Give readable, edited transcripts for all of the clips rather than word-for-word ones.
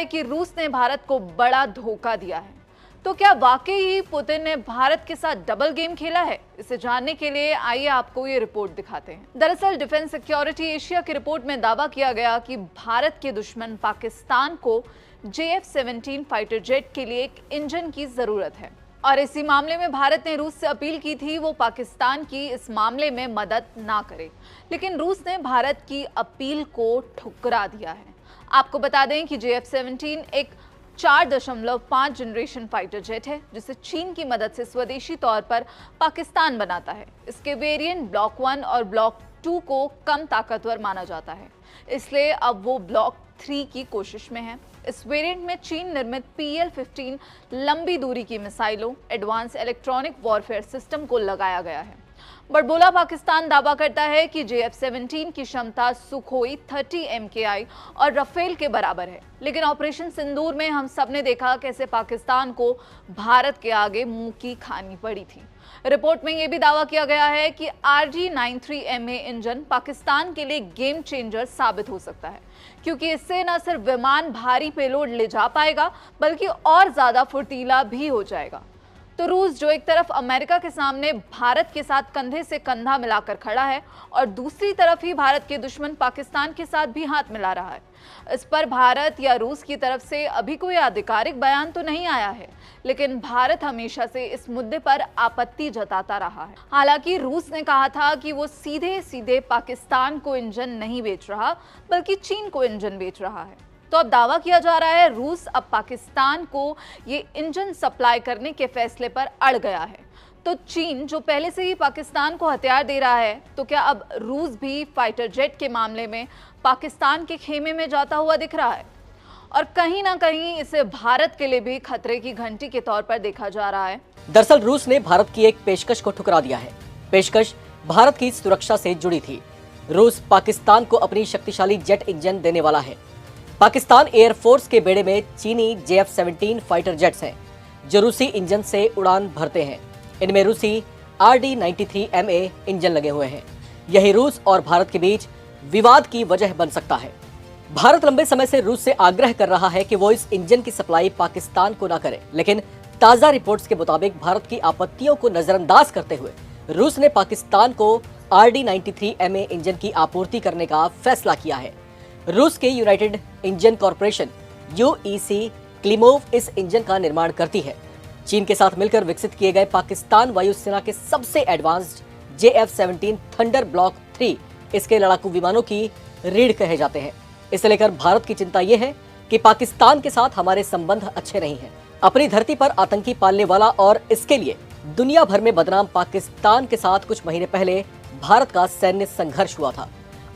कि रूस ने भारत को बड़ा धोखा दिया है। तो क्या वाकई ही पुतिन ने भारत के साथ डबल गेम खेला है? इसे जानने के लिए आइए आपको ये रिपोर्ट दिखाते हैं। दरअसल डिफेंस सिक्योरिटी एशिया की रिपोर्ट में दावा किया गया कि भारत के दुश्मन पाकिस्तान को JF-17 फाइटर जेट के लिए एक इंजन की जरूरत है और इसी मामले में भारत ने रूस से अपील की थी वो पाकिस्तान की इस मामले में मदद ना करे, लेकिन रूस ने भारत की अपील को ठुकरा दिया है। आपको बता दें कि JF-17 एक 4.5 जनरेशन फाइटर जेट है जिसे चीन की मदद से स्वदेशी तौर पर पाकिस्तान बनाता है। इसके वेरिएंट ब्लॉक 1 और ब्लॉक 2 को कम ताकतवर माना जाता है, इसलिए अब वो ब्लॉक 3 की कोशिश में है। इस वेरिएंट में चीन निर्मित PL-15 लंबी दूरी की मिसाइलों, एडवांस इलेक्ट्रॉनिक वॉरफेयर सिस्टम को लगाया गया है। बड़बोला पाकिस्तान दावा करता है कि JF-17 की क्षमता सुखोई 30 MKI और रफेल के बराबर है, लेकिन ऑपरेशन सिंदूर में हम सब ने देखा कैसे पाकिस्तान को भारत के आगे मुंह की खानी पड़ी थी। रिपोर्ट में यह भी दावा किया गया है कि RG-93MA इंजन पाकिस्तान के लिए गेम चेंजर साबित हो सकता है, क्योंकि इससे न सिर्फ विमान भारी पेलोड ले जा पाएगा बल्कि और ज्यादा फुर्तीला भी हो जाएगा। तो रूस जो एक तरफ अमेरिका के सामने भारत के साथ कंधे से कंधा मिलाकर खड़ा है और दूसरी तरफ ही भारत के दुश्मन पाकिस्तान के साथ भी हाथ मिला रहा है। इस पर भारत या रूस की तरफ से अभी कोई आधिकारिक बयान तो नहीं आया है, लेकिन भारत हमेशा से इस मुद्दे पर आपत्ति जताता रहा है। हालांकि रूस ने कहा था कि वो सीधे सीधे पाकिस्तान को इंजन नहीं बेच रहा बल्कि चीन को इंजन बेच रहा है। तो अब दावा किया जा रहा है रूस अब पाकिस्तान को ये इंजन सप्लाई करने के फैसले पर अड़ गया है। तो चीन जो पहले से ही पाकिस्तान को हथियार दे रहा है, तो क्या अब रूस भी फाइटर जेट के मामले में पाकिस्तान के खेमे में जाता हुआ दिख रहा है? और कहीं ना कहीं इसे भारत के लिए भी खतरे की घंटी के तौर पर देखा जा रहा है। दरअसल रूस ने भारत की एक पेशकश को ठुकरा दिया है। पेशकश भारत की सुरक्षा से जुड़ी थी। रूस पाकिस्तान को अपनी शक्तिशाली जेट इंजन देने वाला है। पाकिस्तान एयरफोर्स के बेड़े में चीनी JF-17 फाइटर जेट्स हैं, जो रूसी इंजन से उड़ान भरते हैं। इनमें रूसी RD-93MA इंजन लगे हुए हैं। यही रूस और भारत के बीच विवाद की वजह बन सकता है। भारत लंबे समय से रूस से आग्रह कर रहा है कि वो इस इंजन की सप्लाई पाकिस्तान को न करे, लेकिन ताजा रिपोर्ट्स के मुताबिक भारत की आपत्तियों को नजरअंदाज करते हुए रूस ने पाकिस्तान को RD-93MA इंजन की आपूर्ति करने का फैसला किया है। रूस के United engine corporation UEC Klimov इस इंजन का निर्माण करती है। चीन के साथ मिलकर विकसित किए गए पाकिस्तान वायुसेना के सबसे एडवांस्ड JF-17 थंडर ब्लॉक 3 इसके लड़ाकू विमानों की रीढ़ कहे जाते हैं। इसे लेकर भारत की चिंता यह है कि पाकिस्तान के साथ हमारे संबंध अच्छे नहीं हैं। अपनी धरती पर आतंकी पालने वाला और इसके लिए दुनिया भर में बदनाम पाकिस्तान के साथ कुछ महीने पहले भारत का सैन्य संघर्ष हुआ था।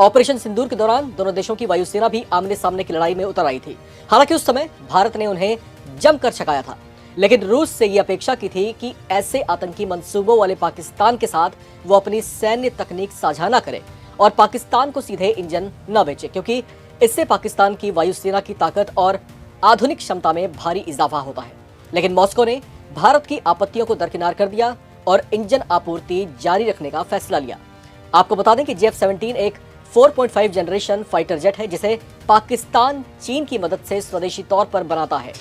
ऑपरेशन सिंदूर के दौरान दोनों देशों की वायुसेना भी आमने सामने की लड़ाई में उतर आई थी। हालांकि उस समय भारत ने उन्हें जमकर छकाया था, लेकिन रूस से ये अपेक्षा की थी कि ऐसे आतंकी मंसूबों वाले पाकिस्तान के साथ वो अपनी सैन्य तकनीक साझा न करे और पाकिस्तान को सीधे इंजन न बेचे, क्योंकि इससे पाकिस्तान की वायुसेना की ताकत और आधुनिक क्षमता में भारी इजाफा होता है। लेकिन मॉस्को ने भारत की आपत्तियों को दरकिनार कर दिया और इंजन आपूर्ति जारी रखने का फैसला लिया। आपको बता दें कि JF-17 एक 4.5 जनरेशन फाइटर जेट है, जिसे पाकिस्तान चीन की मदद से स्वदेशी तौर पर बनाता है।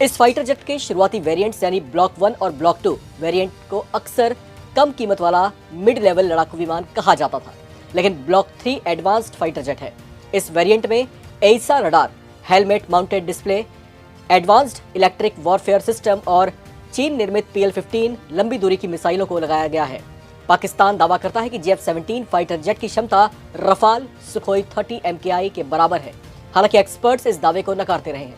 इस फाइटर जेट के शुरुआती वेरिएंट्स यानी ब्लॉक 1 और ब्लॉक 2 वेरिएंट को अक्सर कम कीमत वाला मिड लेवल लड़ाकू विमान कहा जाता था, लेकिन ब्लॉक 3 एडवांस्ड फाइटर जेट है। इस वेरिएंट में AESA radar, helmet mounted display, advanced electric warfare system और चीन निर्मित PL-15 लंबी दूरी की मिसाइलों को लगाया गया है। पाकिस्तान दावा करता है कि JF-17 फाइटर जेट की क्षमता रफाल सुखोई 30 MKI के बराबर है। हालांकि एक्सपर्ट्स इस दावे को नकारते रहे हैं।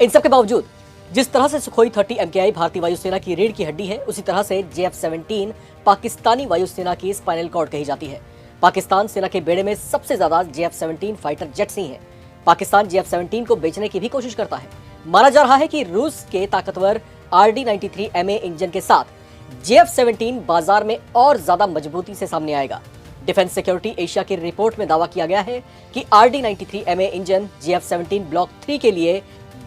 इन सब के बावजूद जिस तरह से सुखोई 30 MKI भारतीय वायुसेना की रीढ़ की हड्डी है, उसी तरह से JF-17 पाकिस्तानी वायुसेना की स्पाइनल कॉर्ड कही जाती है। पाकिस्तान सेना के बेड़े में सबसे ज्यादा JF-17 फाइटर जेट्स ही हैं। पाकिस्तान JF-17 को बेचने की भी कोशिश करता है। माना जा रहा है कि रूस के ताकतवर RD-93MA इंजन के साथ JF-17 बाजार में और ज्यादा मजबूती से सामने आएगा। डिफेंस सिक्योरिटी एशिया की रिपोर्ट में दावा किया गया है कि RD-93MA इंजन JF-17 ब्लॉक 3 के लिए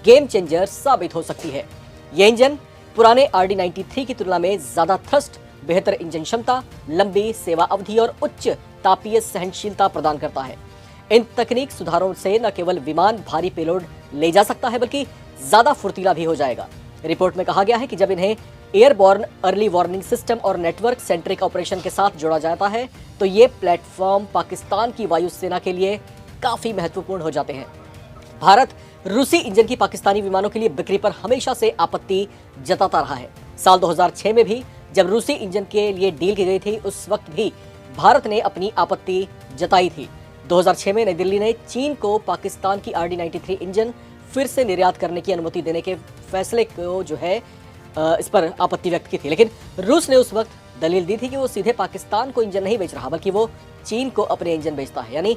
गेम चेंजर साबित हो सकती है। यह इंजन पुराने RD-93 की तुलना में ज्यादा थ्रस्ट, बेहतर इंजन क्षमता, लंबी सेवा अवधि और उच्च तापीय सहनशीलता प्रदान करता है। इन तकनीक सुधारों से न केवल विमान भारी पेलोड ले जा सकता है बल्कि ज्यादा फुर्तीला भी हो जाएगा। रिपोर्ट में कहा गया है कि जब इन्हें एयरबॉर्न अर्ली वार्निंग सिस्टम और नेटवर्क सेंट्रिक ऑपरेशन के साथ जोड़ा जाता है तो ये प्लेटफॉर्म पाकिस्तान की वायुसेना के लिए काफी महत्वपूर्ण हो जाते हैं। भारत रूसी इंजन की पाकिस्तानी विमानों के लिए बिक्री पर हमेशा से आपत्ति जताता रहा है। साल 2006 में भी जब रूसी इंजन के लिए डील की गई थी उस वक्त भी भारत ने अपनी आपत्ति जताई थी। 2006 में नई दिल्ली ने चीन को पाकिस्तान की RD-93 इंजन फिर से निर्यात करने की अनुमति देने के फैसले को जो है इस पर आपत्ति व्यक्त की थी, लेकिन रूस ने उस वक्त दलील दी थी कि वो सीधे पाकिस्तान को इंजन नहीं बेच रहा बल्कि वो चीन को अपने इंजन बेचता है। यानी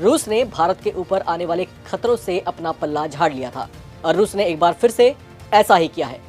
रूस ने भारत के ऊपर आने वाले खतरों से अपना पल्ला झाड़ लिया था और रूस ने एक बार फिर से ऐसा ही किया है।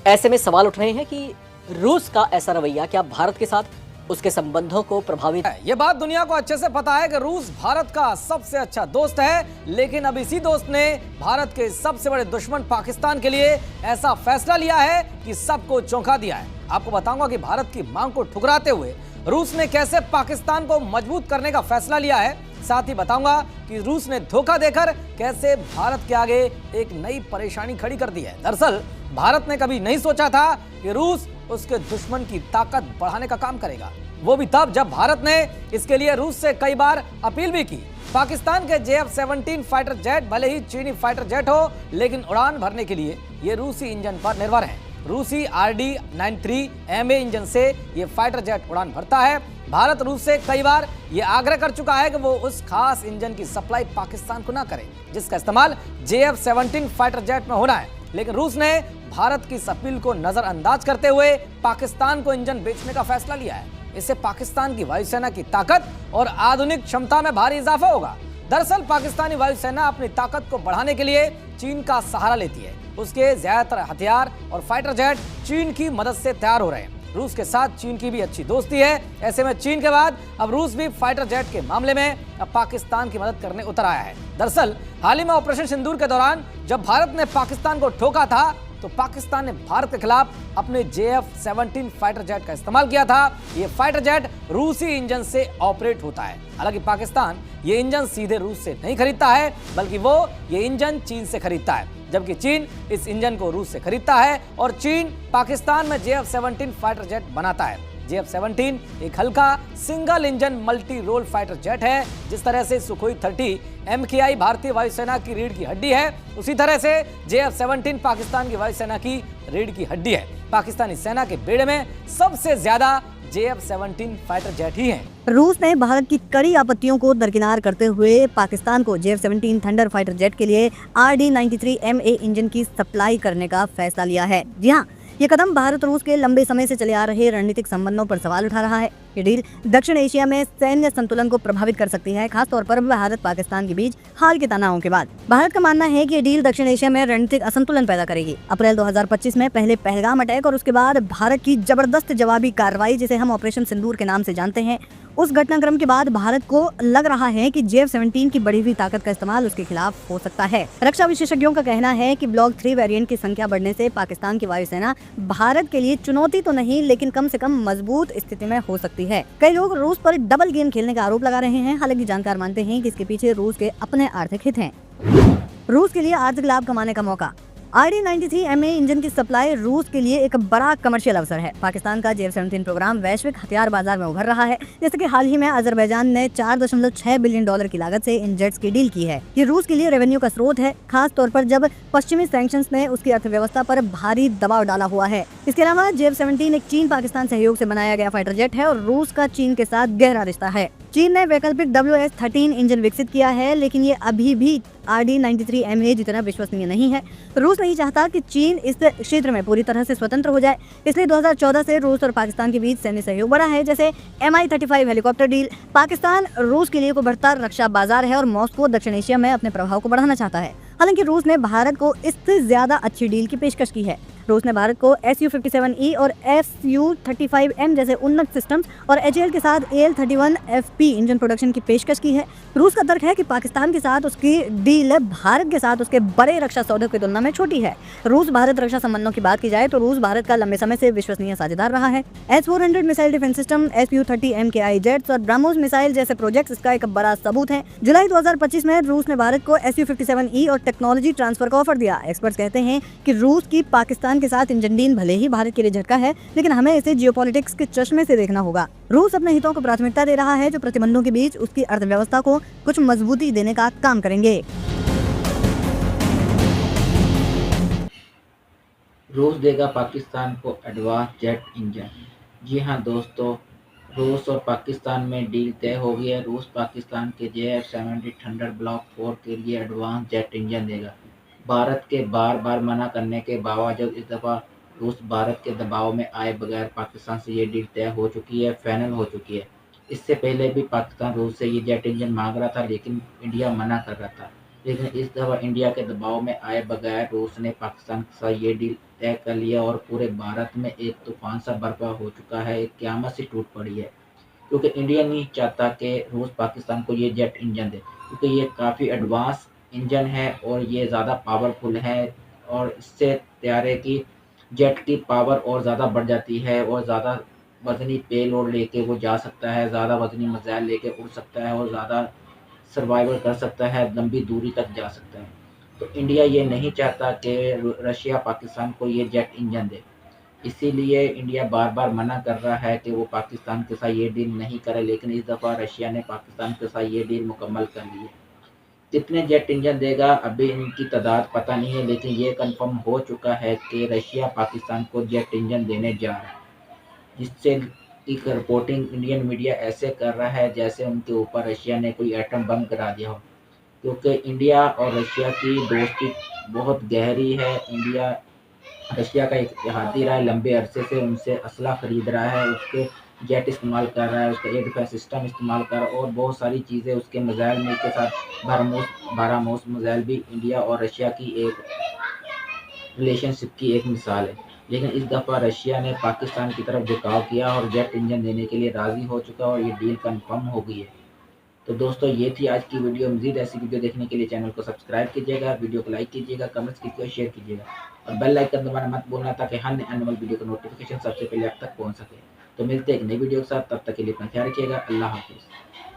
ऐसे में सवाल उठ रहे हैं कि रूस का ऐसा रवैया क्या भारत के साथ उसके संबंधों को प्रभावित है। ये बात दुनिया को अच्छे से पता है कि रूस भारत का सबसे अच्छा दोस्त है, लेकिन अब इसी दोस्त ने भारत के सबसे बड़े दुश्मन पाकिस्तान के लिए ऐसा फैसला लिया है कि सबको चौंका दिया है। आपको बताऊंगा कि भारत की मांग को ठुकराते हुए रूस ने कैसे पाकिस्तान को मजबूत करने का फैसला लिया है। साथ ही बताऊंगा कि रूस ने धोखा देकर कैसे भारत के आगे एक नई परेशानी खड़ी कर दी है। दरअसल भारत ने कभी नहीं सोचा था कि रूस उसके दुश्मन की ताकत बढ़ाने का काम करेगा, वो भी तब जब भारत ने इसके लिए रूस से कई बार अपील भी की। पाकिस्तान के JF-17 फाइटर जेट भले ही चीनी फाइटर जेट हो, लेकिन उड़ान भरने के लिए ये रूसी इंजन पर निर्भर है। रूसी RD-93 MA इंजन से ये फाइटर जेट उड़ान भरता है। भारत रूस से कई बार ये आग्रह कर चुका है कि वो उस खास इंजन की सप्लाई पाकिस्तान को ना करे जिसका इस्तेमाल JF-17 फाइटर जेट में होना है, लेकिन रूस ने भारत की इस अपील को नजरअंदाज करते हुए पाकिस्तान को इंजन बेचने का फैसला लिया है। इससे पाकिस्तान की वायुसेना की ताकत और आधुनिक क्षमता में भारी इजाफा होगा। दरअसल पाकिस्तानी वायुसेना अपनी ताकत को बढ़ाने के लिए चीन का सहारा लेती है। उसके ज्यादातर हथियार और फाइटर जेट चीन की मदद से तैयार हो रहे हैं। रूस के साथ चीन की भी अच्छी दोस्ती है। ऐसे में चीन के बाद अब रूस भी फाइटर जेट के मामले में अब पाकिस्तान की मदद करने उतर आया है। दरअसल हाल ही में ऑपरेशन सिंदूर के दौरान जब भारत ने पाकिस्तान को ठोका था तो पाकिस्तान ने भारत के खिलाफ अपने JF-17 फाइटर जेट का इस्तेमाल किया था। ये फाइटर जेट रूसी इंजन से ऑपरेट होता है। हालांकि पाकिस्तान ये इंजन सीधे रूस से नहीं खरीदता है बल्कि वो ये इंजन चीन से खरीदता है, जबकि चीन इस इंजन को रूस से खरीदता है और चीन पाकिस्तान में JF-17 फाइटर जेट बनाता है। JF-17 एक हल्का single engine multi role fighter jet है। जिस तरह से सुखोई 30 MKI भारतीय वायुसेना की रीढ़ की हड्डी है, उसी तरह से JF-17 पाकिस्तान की वायुसेना की रीढ़ की हड्डी है। पाकिस्तानी सेना के बेड़े में सबसे ज्यादा JF-17 फाइटर जेट ही हैं। रूस ने भारत की कड़ी आपत्तियों को दरकिनार करते हुए पाकिस्तान को JF-17 थंडर फाइटर जेट के लिए RD-93 MA इंजन की सप्लाई करने का फैसला लिया है। जी हाँ, ये कदम भारत रूस के लंबे समय से चले आ रहे रणनीतिक संबंधों पर सवाल उठा रहा है। ये डील दक्षिण एशिया में सैन्य संतुलन को प्रभावित कर सकती है, खासतौर पर भारत पाकिस्तान के बीच हाल के तनावों के बाद। भारत का मानना है कि ये डील दक्षिण एशिया में रणनीतिक असंतुलन पैदा करेगी। अप्रैल 2025 में पहले पहलगाम अटैक और उसके बाद भारत की जबरदस्त जवाबी कार्रवाई, जिसे हम ऑपरेशन सिंदूर के नाम से जानते हैं, उस घटनाक्रम के बाद भारत को लग रहा है कि JF-17 की बढ़ी हुई ताकत का इस्तेमाल उसके खिलाफ हो सकता है। रक्षा विशेषज्ञों का कहना है कि ब्लॉक 3 वेरिएंट की संख्या बढ़ने से पाकिस्तान की वायुसेना भारत के लिए चुनौती तो नहीं, लेकिन कम से कम मजबूत स्थिति में हो सकती है। कई लोग रूस पर डबल गेम खेलने का आरोप लगा रहे हैं। हालांकि जानकार मानते हैं कि इसके पीछे रूस के अपने आर्थिक हित हैं। रूस के लिए आर्थिक लाभ कमाने का मौका। RD-93 MA इंजन की सप्लाई रूस के लिए एक बड़ा कमर्शियल अवसर है। पाकिस्तान का JF-17 प्रोग्राम वैश्विक हथियार बाजार में उभर रहा है। जैसे कि हाल ही में अजरबैजान ने $4.6 बिलियन की लागत से इन जेट्स की डील की है। ये रूस के लिए रेवेन्यू का स्रोत है, खास तौर पर जब पश्चिमी सैंक्शंस ने उसकी अर्थव्यवस्था पर भारी दबाव डाला हुआ है। इसके अलावा JF-17 एक चीन पाकिस्तान सहयोग से बनाया गया फाइटर जेट है और रूस का चीन के साथ गहरा रिश्ता है। चीन ने वैकल्पिक WS-13 इंजन विकसित किया है, लेकिन ये अभी भी RD-93 MA जितना विश्वसनीय नहीं है। रूस नहीं चाहता कि चीन इस क्षेत्र में पूरी तरह से स्वतंत्र हो जाए, इसलिए 2014 से रूस और पाकिस्तान के बीच सैन्य सहयोग बढ़ा है, जैसे Mi-35 हेलीकॉप्टर डील। पाकिस्तान रूस के लिए एक उभरता रक्षा बाजार है और मॉस्को दक्षिण एशिया में अपने प्रभाव को बढ़ाना चाहता है। हालांकि रूस ने भारत को इससे ज्यादा अच्छी डील की पेशकश की है। रूस ने भारत को Su-57E और Su-35M जैसे उन्नत सिस्टम्स और HAL के साथ AL-31FP इंजन प्रोडक्शन की पेशकश की है। रूस का तर्क है कि पाकिस्तान के साथ उसकी डील भारत के साथ उसके बड़े रक्षा सौदों की तुलना में छोटी है। रूस भारत रक्षा संबंधों की बात की जाए तो रूस भारत का लंबे समय से विश्वसनीय साझेदार रहा है। S-400 missile defence system, Su-30M के जेट्स और ब्रह्मोस मिसाइल जैसे प्रोजेक्ट्स इसका एक बड़ा सबूत है। जुलाई 2025 में रूस ने भारत को Su-57E और टेक्नोलॉजी ट्रांसफर का ऑफर दिया। एक्सपर्ट्स कहते हैं कि रूस की पाकिस्तान के साथ इंजन डील भले ही भारत के लिए झटका है, लेकिन हमें इसे जियोपॉलिटिक्स के चश्मे से देखना होगा। रूस अपने हितों को प्राथमिकता दे रहा है जो प्रतिबंधों के बीच उसकी अर्थव्यवस्था को कुछ मजबूती देने का काम करेंगे। रूस देगा पाकिस्तान को एडवांस जेट इंजन। जी हाँ दोस्तों, रूस और पाकिस्तान में डील तय हो गई है। रूस पाकिस्तान के JF-70 थंडर ब्लॉक 4 के लिए एडवांस जेट इंजन देगा। भारत के बार बार मना करने के बावजूद इस दफ़ा रूस भारत के दबाव में आए बगैर पाकिस्तान से ये डील तय हो चुकी है, फाइनल हो चुकी है। इससे पहले भी पाकिस्तान रूस से ये जेट इंजन मांग रहा था, लेकिन इंडिया मना कर रहा था। लेकिन इस दफ़ा इंडिया के दबाव में आए बगैर रूस ने पाकिस्तान के साथ ये डील तय कर लिया और पूरे भारत में एक तूफान सा बर्पा हो चुका है, एक क़यामत सी टूट पड़ी है। क्योंकि इंडिया नहीं चाहता कि रूस पाकिस्तान को ये जेट इंजन दे, क्योंकि ये काफ़ी एडवांस इंजन है और ये ज़्यादा पावरफुल है और इससे तैयार की जेट की पावर और ज़्यादा बढ़ जाती है और ज़्यादा वजनी पेलोड लेके वो जा सकता है, ज़्यादा वजनी मिसाइल लेके उड़ सकता है और ज़्यादा सर्वाइवल कर सकता है, लंबी दूरी तक जा सकता है। तो इंडिया ये नहीं चाहता कि रशिया पाकिस्तान को ये जेट इंजन दे, इसीलिए इंडिया बार बार मना कर रहा है कि वो पाकिस्तान के साथ ये डील नहीं करे। लेकिन इस दफ़ा रशिया ने पाकिस्तान के साथ ये डील मुकम्मल कर ली है। कितने जेट इंजन देगा अभी इनकी तादाद पता नहीं है, लेकिन ये कंफर्म हो चुका है कि रशिया पाकिस्तान को जेट इंजन देने जा रहा है, जिससे एक रिपोर्टिंग इंडियन मीडिया ऐसे कर रहा है जैसे उनके ऊपर रशिया ने कोई एटम बम गिरा दिया हो। क्योंकि इंडिया और रशिया की दोस्ती बहुत गहरी है। इंडिया रशिया का एक इतिहादी रहा है, लंबे अरसे से उनसे असला खरीद रहा है, उसके जेट इस्तेमाल कर रहा है, उसका एयर डिफेंस सिस्टम इस्तेमाल कर रहा है और बहुत सारी चीज़ें उसके मिसाइल में के साथ बारहमोस मिसाइल भी इंडिया और रशिया की एक रिलेशनशिप की एक मिसाल है। लेकिन इस दफ़ा रशिया ने पाकिस्तान की तरफ झुकाव किया और जेट इंजन देने के लिए राज़ी हो चुका और ये डील कंफर्म हो गई है। तो दोस्तों ये थी आज की वीडियो। मज़ीद ऐसी वीडियो देखने के लिए चैनल को सब्सक्राइब कीजिएगा, वीडियो को लाइक कीजिएगा, कमेंट्स कीजिएगा, शेयर कीजिएगा और बेल आइकन दबाना मत भूलना ताकि हर नए आने वाली वीडियो का नोटिफिकेशन सबसे पहले आप तक पहुंच सके। तो मिलते हैं एक नई वीडियो के साथ, तब तक के लिए अपना ख्याल रखिएगा। अल्लाह हाफिज़।